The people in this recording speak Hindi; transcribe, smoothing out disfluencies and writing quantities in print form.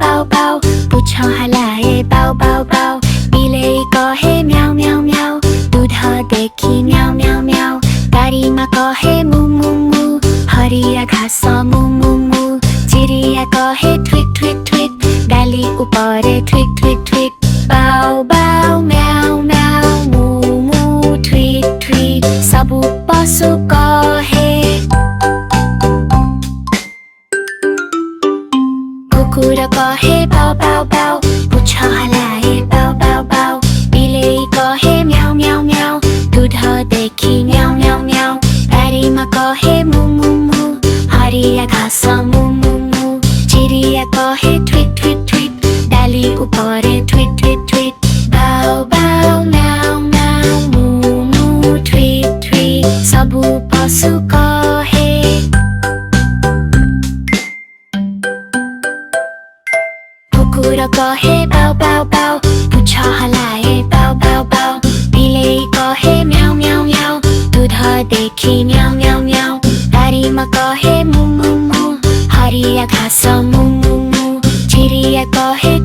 बाउ बाउ, पुछ हलाए बाउ बाउ बाउ। बिलेई कहे म्याउ म्याउ म्याउ, दूध देखि म्याउ म्याउ म्याउ। गाडीमा कहे मु मु मु, हरिया घाँस मु मु मु। चिरिया कहे ट्विक ट्विक ट्विक, डाली उपरे ट्विक ट्विक ट्विक। बाउ बाउ म्याउ म्याउ, मु मु ट्विक ट्विक, सबु पशु कहे। कुकुर कहे बाउ बाउ बाउ, पुछ हलाए बाउ बाउ बाउ। बिलेई कहे म्याउ म्याउ म्याउ, दूध देखि म्याउ म्याउ म्याउ। गाडीमा कहे मु मु मु, हरिया घाँस मु मु मु। चिरिया कहे ट्विक ट्विक ट्विक, डाली उपरे ट्विक ट्विक ट्विक। बाउ बाउ म्याउ म्याउ, मु मु ट्विक ट्विक, सबु पशु कहे। कुकुर कहे बाउ बाउ बाउ, पुछ हलाए बाउ बाउ बाउ। बिलेई कहे म्याउ म्याउ म्याउ, दूध देखि म्याउ म्याउ म्याउ। गाडीमा कहे मु मु मु, हरिया घाँस मु मु मु। चिरिया कहे